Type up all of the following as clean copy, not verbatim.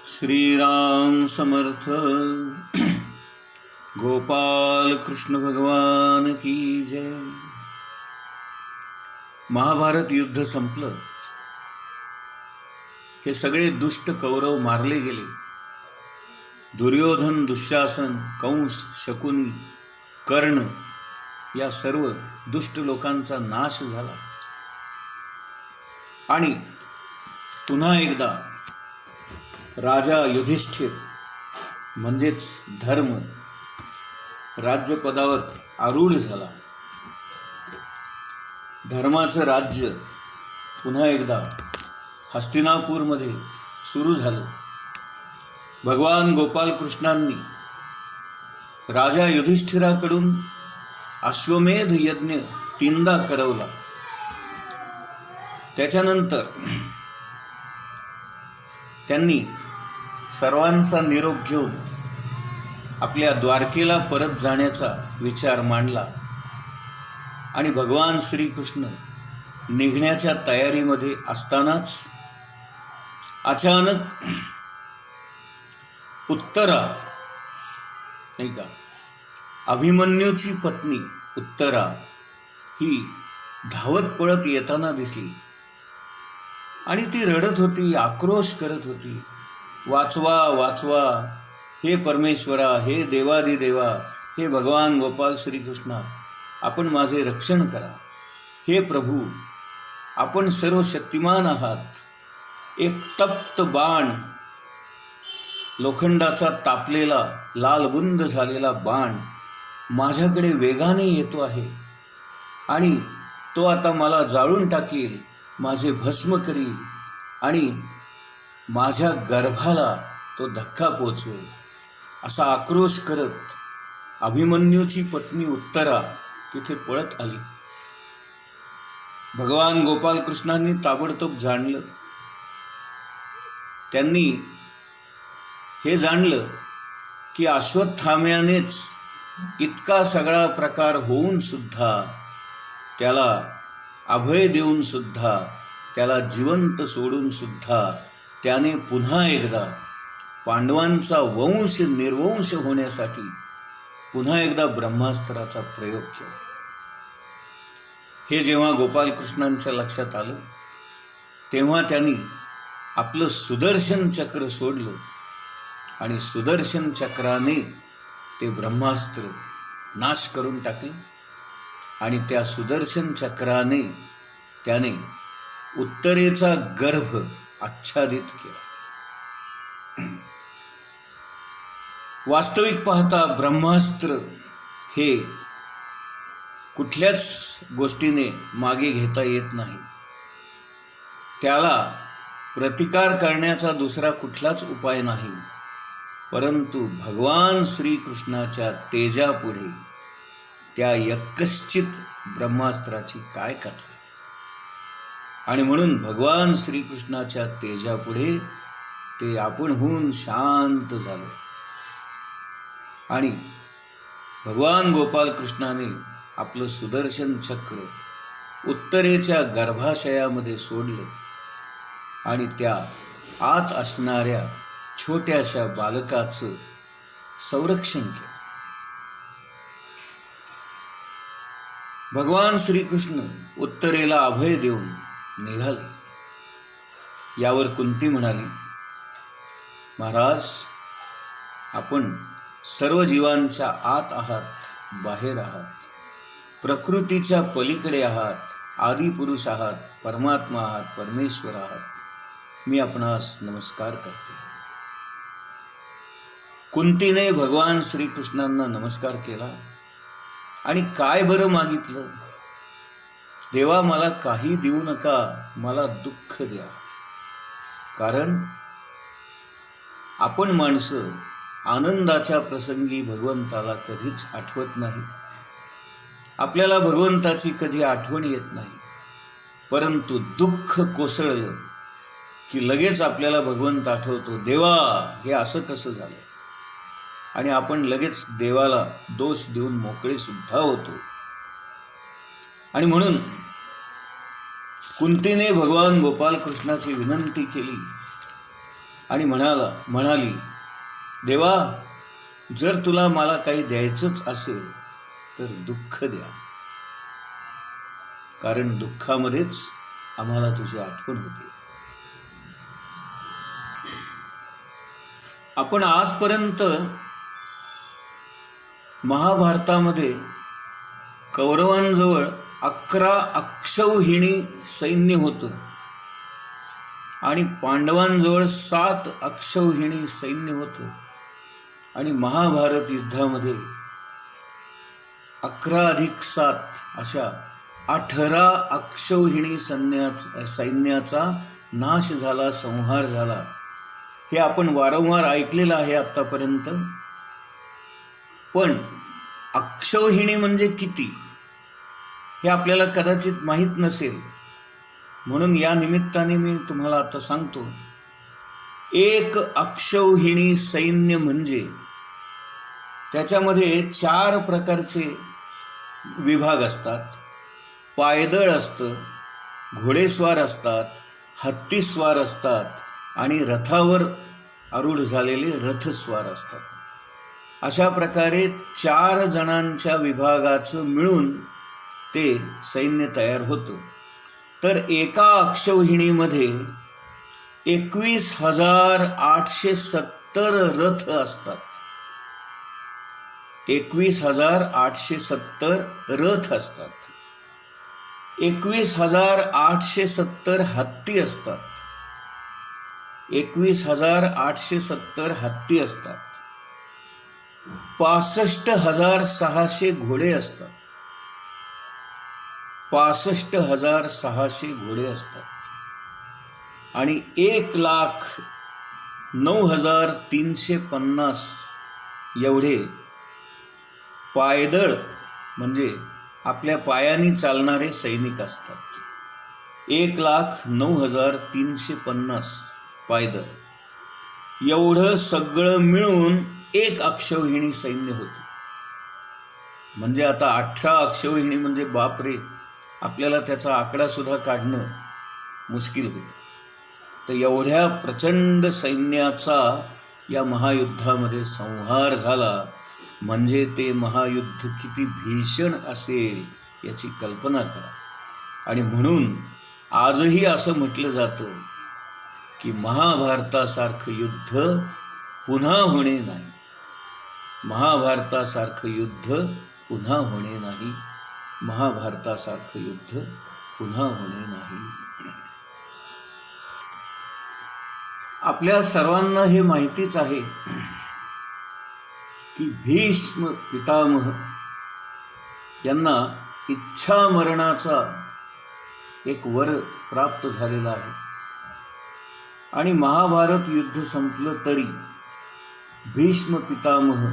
श्रीराम समर्थ। गोपाल कृष्ण भगवान की जय। महाभारत युद्ध संपलं। हे सगळे दुष्ट कौरव मारले गेले। दुर्योधन, दुःशासन, कंस, शकुनी, कर्ण या सर्व दुष्ट लोकांचा नाश झाला। आणि पुन्हा एकदा राजा युधिष्ठिर म्हणजेच धर्म राज्यपदावर आरूढ झाला। धर्माचं राज्य पुन्हा एकदा हस्तिनापूरमध्ये सुरू झालं। भगवान गोपाल कृष्णांनी राजा युधिष्ठिराकडून अश्वमेध यज्ञ 3दा करवला। त्याच्यानंतर त्यांनी सर्वांचा निरोप घेऊन आपल्या द्वारकेला परत जाण्याचा विचार मांडला आणि भगवान श्रीकृष्ण निघण्याच्या तयारीमध्ये असतानाच अचानक उत्तरा नाही का, अभिमन्यूची पत्नी उत्तरा ही धावत पळत येताना दिसली आणि ती रडत होती, आक्रोश करत होती, वाचवा वाचवा हे परमेश्वरा, हे देवादिदेवा, हे भगवान गोपाल श्रीकृष्णा, आपण माझे रक्षण करा। हे प्रभू, आपण सर्व शक्तिमान आहात। एक तप्त बाण, लोखंडाचा तापलेला लालबुंद झालेला बाण माझ्याकडे वेगाने येतो आहे आणि तो आता मला जाळून टाकील, माझे भस्म करील आणि माझ्या गर्भाला तो धक्का पोचवेल, असा आक्रोश करत अभिमन्यूची पत्नी उत्तरा तिथे पळत आली। भगवान गोपाल कृष्णांनी ताबडतोब जाणलं। त्यांनी हे जाणलं की अश्वत्थाम्यानेच इतका सगळा प्रकार होऊन सुद्धा, त्याला अभय देऊन सुद्धा, त्याला जिवंत सोडून सुद्धा त्याने पुन्हा एकदा पांडवांचा वंश निर्वंश होण्यासाठी पुन्हा एकदा ब्रह्मास्त्राचा प्रयोग केला। हे जेव्हा गोपालकृष्णांच्या लक्षात आलं तेव्हा त्यांनी आपलं सुदर्शन चक्र सोडलं आणि सुदर्शन चक्राने ते ब्रह्मास्त्र नाश करून टाकले आणि त्या सुदर्शन चक्राने त्याने उत्तरेचा गर्भ आच्छादित केला। वास्तविक पाहता ब्रह्मास्त्र हे कुठल्याच गोष्टीने मागे घेता येत नाही। त्याला प्रतिकार करण्याचा दुसरा कुठलाच उपाय नाही, परंतु भगवान श्रीकृष्णाच्या तेजापुढे त्या यक्कश्चित ब्रह्मास्त्राची काय कथा। आणि म्हणून भगवान श्रीकृष्णाच्या तेजापुढे ते आपणहून शांत झाले आणि भगवान गोपाल कृष्णाने आपलं सुदर्शन चक्र उत्तरेच्या गर्भाशयामध्ये सोडलं आणि त्या आत असणाऱ्या छोट्याशा बालकाचं संरक्षण केलं। भगवान श्रीकृष्ण उत्तरेला अभय देऊन निघाले। यावर कुंती म्हणाली, महाराज, आपण सर्व जीवांच्या आत आहात, बाहेर आहात, प्रकृतीच्या पलीकडे आहात, आदिपुरुष आहात, परमात्मा आहात, परमेश्वर आहात। मी आपणास नमस्कार करते। कुंतीने भगवान श्रीकृष्णांना नमस्कार केला आणि काय बरं मागितलं? देवा, मला काही देऊ नका, मला दुःख द्या। कारण आपण माणसं आनंदाच्या प्रसंगी भगवंताला कधीच आठवत नाही, आपल्याला भगवंताची कधी आठवण येत नाही, परंतु दुःख कोसळलं की लगेच आपल्याला भगवंत आठवतो, देवा हे असं कसं झालं, आणि आपण लगेच देवाला दोष देऊन मोकळे सुद्धा होतो। आणि म्हणून कुंतीने भगवान गोपाल कृष्णाची विनंती केली आणि म्हणाली, देवा, जर तुला मला काही द्यायचंच असेल तर दुःख द्या, कारण दुःखामध्येच आम्हाला तुझी आठवण होते. आपण आजपर्यंत महाभारतामध्ये कौरवांजवळ 11 अक्षौहिणी सैन्य होतं आणि पांडवांजवळ 7 अक्षौहिणी सैन्य होतं. आणि महाभारत युद्धामध्ये 11+7 अशा 18 अक्षौहिणी सैन्याचा नाश झाला, संहार झाला. हे आपण वारंवार ऐकलेलं आहे आत्तापर्यंत. पण अक्षौहिणी म्हणजे किती हे आपल्याला कदाचित माहीत नसेल, म्हणून या निमित्ताने मी तुम्हाला आता सांगतो. एक अक्षौहिणी सैन्य म्हणजे त्याच्यामध्ये 4 प्रकारचे विभाग असतात. पायदळ असतं, घोडेस्वार असतात, हत्तीस्वार असतात आणि रथावर आरूढ झालेले रथस्वार असतात. अशा प्रकारे 4 जणांच्या विभागाचं मिळून ते सैन्य तयार होतं. तर एका अक्षौहिणीमध्ये 21,870 रथ असतात. 21,870 रथ असतात. 21,870 हत्ती असतात. 21,870 हत्ती असतात. 65,600 घोडे असतात. 65,600 घोडे असतात. आणि 1,09,350 एवढे पायदळ म्हणजे आपल्या पायाने चालणारे सैनिक असतात. 1,09,350 पायदळ, एवढं सगळं मिळून एक अक्षौहिणी सैन्य होतं. म्हणजे आता 18 अक्षौहिणी म्हणजे बापरे, आपल्याला त्याचा आकडा सुद्धा काढणं मुश्किल होईल. तर एवढ्या प्रचंड सैन्याचा या महायुद्धामध्ये संहार झाला. म्हणजे ते महायुद्ध किती भीषण असेल याची कल्पना करा. आणि म्हणून आजही असं म्हटलं जातं की महाभारतासारखं युद्ध पुन्हा होणे नाही. महाभारतासारखं युद्ध पुन्हा होणे नाही. महाभारतासारखं युद्ध पुन्हा होणे नाही. आपल्या सर्वांना हे माहितीच आहे की भीष्म पितामह यांना इच्छा मरणाचा एक वर प्राप्त झालेला आहे. आणि महाभारत युद्ध संपलं तरी भीष्म पितामह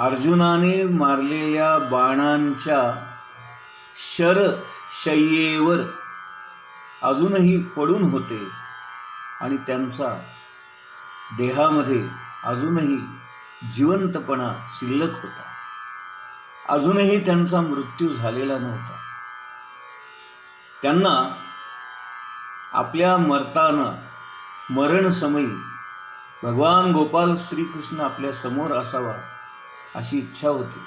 अर्जुनाने मारलेल्या बाणांच्या शय्येवर अजूनही पडून होते आणि त्यांचा देहामध्ये अजूनही जिवंतपणा शिल्लक होता. अजूनही त्यांचा मृत्यू झालेला नव्हता. त्यांना आपल्या मरणसमयी भगवान गोपाल श्रीकृष्ण आपल्या समोर असावा अशी इच्छा होती.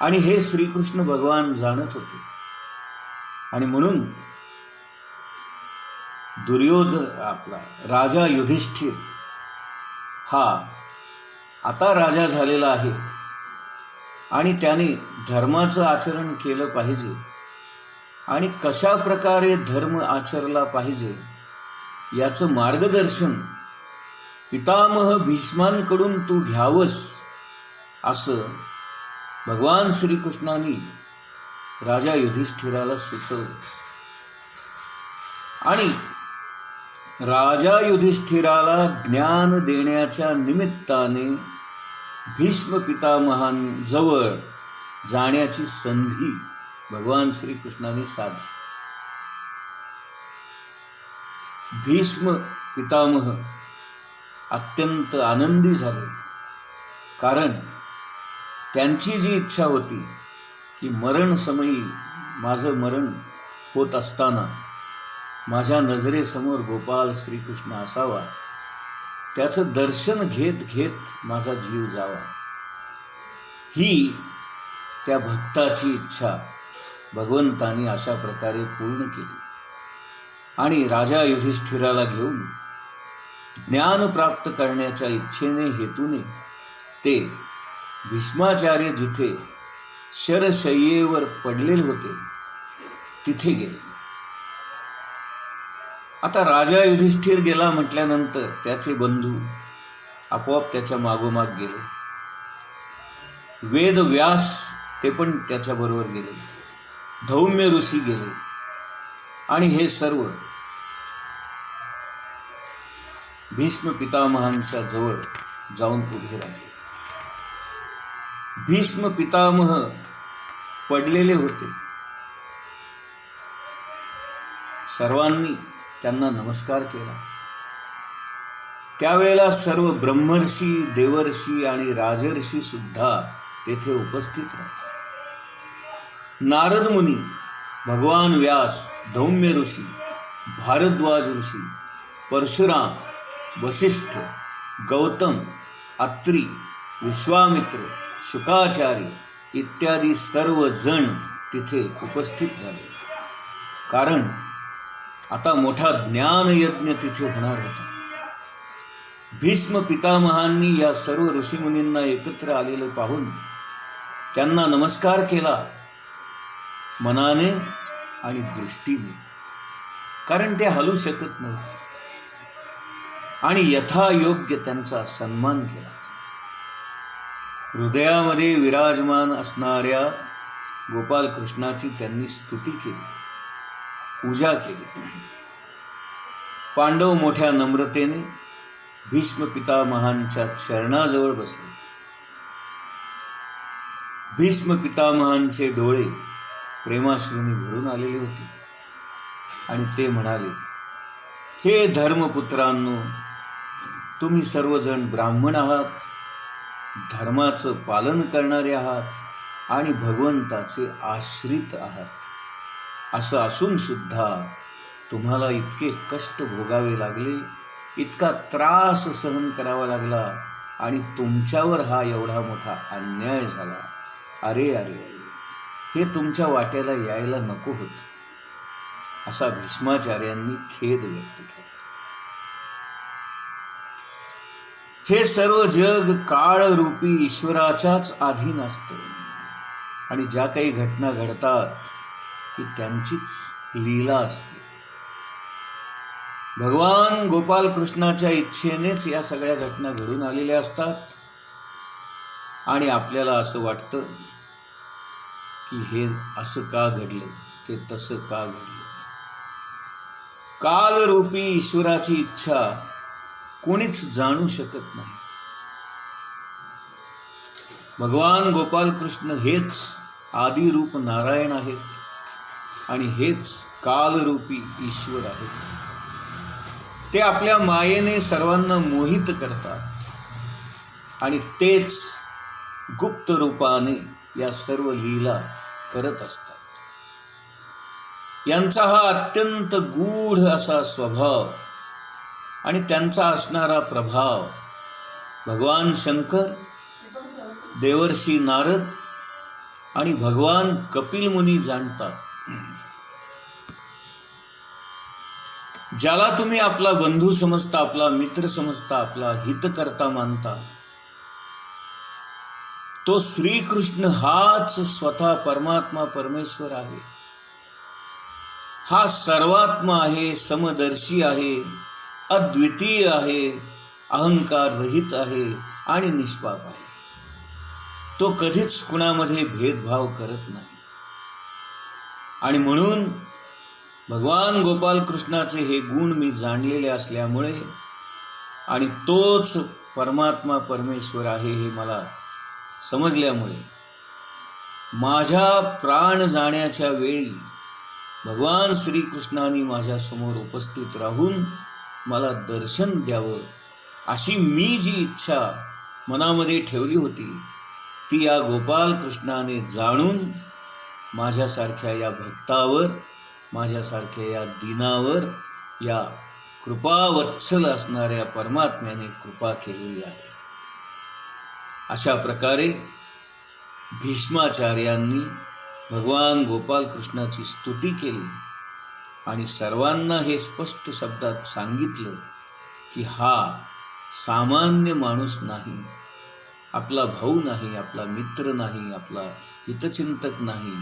आणि हे श्रीकृष्ण भगवान जाणत होते. आणि म्हणून आपला राजा युधिष्ठिर हा आता राजा झालेला आहे आणि त्याने धर्माचं आचरण केलं पाहिजे. आणि कशा प्रकारे धर्म आचरला पाहिजे याचं मार्गदर्शन पितामह भीष्मांकडून तू घ्यावंस असं भगवान श्रीकृष्णांनी राजा युधिष्ठिराला सुचवलं. आणि राजा युधिष्ठिराला ज्ञान देण्याच्या निमित्ताने भीष्म पितामहांजवळ जाण्याची संधी भगवान श्रीकृष्णाने साधली. भीष्म पितामह अत्यंत आनंदी झाले, कारण त्यांची जी इच्छा होती की मरणसमयी माझं मरण होत असताना माझ्या नजरेसमोर गोपाल श्रीकृष्ण असावा त्याचं दर्शन घेत घेत माझा जीव जावा, ही त्या भक्ताची इच्छा भगवंतानी अशा प्रकारे पूर्ण केली. आणि राजा युधिष्ठिराला घेऊन ज्ञान प्राप्त करण्याच्या इच्छेने हेतूने ते भीष्माचार्य जिथे शरशय्येवर पडलेले होते तिथे गेले. आता राजा युधिष्ठिर गेला म्हटल्यानंतर त्याचे बंधू आपोआप त्याच्या मागोमाग गेले. वेद व्यास ते पण त्याच्याबरोबर गेले, धौम्य ऋषी गेले आणि हे सर्व भीष्म पितामहांच्या जवळ जाऊन उभे राहिले. भीष्म पितामह पडलेले होते. सर्वांनी त्यांना नमस्कार केला. त्यावेळेला सर्व ब्रह्मर्षी, देवर्षी आणि राजर्षी सुद्धा तेथे उपस्थित राहिले. नारद मुनी, भगवान व्यास, धौम्य ऋषी, भारद्वाज ऋषी, परशुराम, वशिष्ठ, गौतम, अत्री, विश्वामित्र, शुकाचार्य इत्यादी सर्व जण तिथे उपस्थित झाले. कारण आता मोठा ज्ञानयज्ञ तिथे होणार होता. भीष्म पितामहांनी या सर्व ऋषीमुनींना एकत्र आलेलं पाहून त्यांना नमस्कार केला मनाने आणि दृष्टीने, कारण ते हलू शकत नव्हते, आणि यथायोग्य त्यांचा सन्मान केला. हृदयामध्ये विराजमान असणाऱ्या गोपालकृष्णाची त्यांनी स्तुती केली, पूजा केली. पांडव मोठ्या नम्रतेने भीष्म पितामहांच्या चरणाजवळ बसले. भीष्म पितामहांचे डोळे प्रेमाश्रूंनी भरून आलेले होते आणि ते म्हणाले, हे धर्मपुत्रांनो, तुम्ही सर्वजण ब्राह्मण आहात, धर्माचं पालन करणारे आहात आणि भगवंताचे आश्रित आहात. असं असून सुद्धा तुम्हाला इतके कष्ट भोगावे लागले, इतका त्रास सहन करावा लागला आणि तुमच्यावर हा एवढा मोठा अन्याय झाला. अरे अरे अरे, हे तुमच्या वाट्याला यायला नको होतं, असा भीष्माचार्यांनी खेद व्यक्त केला. हे सर्व जग काळरूपी ईश्वराच्याच अधीन असतं आणि ज्या काही घटना घडतात ही त्यांचीच लीला असते. भगवान गोपालकृष्णाच्या इच्छेनेच या सगळ्या घटना घडून आलेल्या असतात आणि आपल्याला असं वाटतं की हे असं का घडलं, ते तसं का घडलं. कालरूपी ईश्वराची इच्छा कोणीच जाणू शकत नाही. भगवान गोपालकृष्ण हेच आदिरूप नारायण आहेत आणि हेच कालरूपी ईश्वर आहेत. ते आपल्या मायेने सर्वांना मोहित करतात आणि तेच गुप्त रूपाने या सर्व लीला करत असतात. यांचा हा अत्यंत गूढ असा स्वभाव आणि त्यांचा असणारा प्रभाव भगवान शंकर, देवर्षी नारद आणि भगवान कपिल मुनी जाणतात. ज्याला तुम्ही आपला बंधू समजता, आपला मित्र समजता, आपला हितकर्ता मानता, तो श्रीकृष्ण हाच स्वतः परमात्मा परमेश्वर आहे. हा सर्वात्मा आहे, समदर्शी आहे, अद्वितीय आहे, अहंकार रहित आहे आणि निष्पाप आहे. तो कधीच कुणामध्ये भेदभाव करत नाही. आणि म्हणून भगवान गोपालकृष्णाचे हे गुण मी जाणलेले असल्यामुळे आणि तोच परमात्मा परमेश्वर आहे हे मला समजल्यामुळे माझ्या प्राण जाण्याच्या वेळी भगवान श्रीकृष्णाने माझ्यासमोर उपस्थित राहून मला दर्शन द्यावं अशी मी जी इच्छा मनामध्ये ठेवली होती ती या गोपालकृष्णाने जाणून माझ्यासारख्या या भक्तावर, माझ्यासारख्या या दीनावर, या कृपावत्सल असणाऱ्या परमात्म्याने कृपा केलेली आहे. अशा प्रकारे भीष्माचार्यांनी भगवान गोपालकृष्णाची स्तुती केली आणि सर्वांना हे स्पष्ट शब्दात सांगितलं की हा सामान्य माणूस नाही, आपला भाऊ नाही, आपला मित्र नाही, आपला हितचिंतक नाही,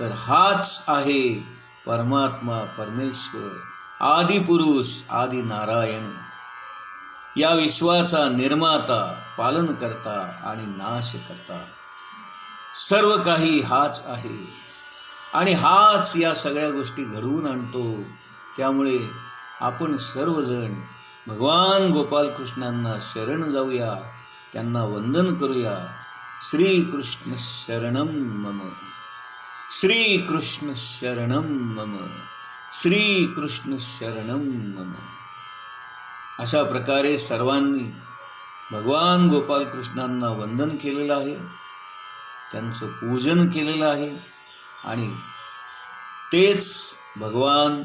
तर हाच आहे परमात्मा, परमेश्वर, आदिपुरुष, आदि नारायण, या विश्वाचा निर्माता, पालनकर्ता आणि नाशकर्ता. सर्व काही हाच आहे आणि हाच या सगळ्या गोष्टी घडवून आणतो. त्यामुळे आपण सर्वजण भगवान गोपालकृष्णांना शरण जाऊया, त्यांना वंदन करूया. श्रीकृष्ण शरणम मम, श्रीकृष्ण शरणम मम, श्रीकृष्ण शरणम मम. अशा प्रकारे सर्वांनी भगवान गोपालकृष्णांना वंदन केलेलं आहे, त्यांचं पूजन केलेलं आहे आणि तेच भगवान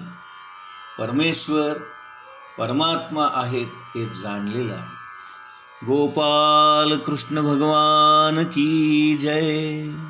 परमेश्वर परमात्मा आहेत हे जाणलेलं आहे. गोपाल कृष्ण भगवान की जय.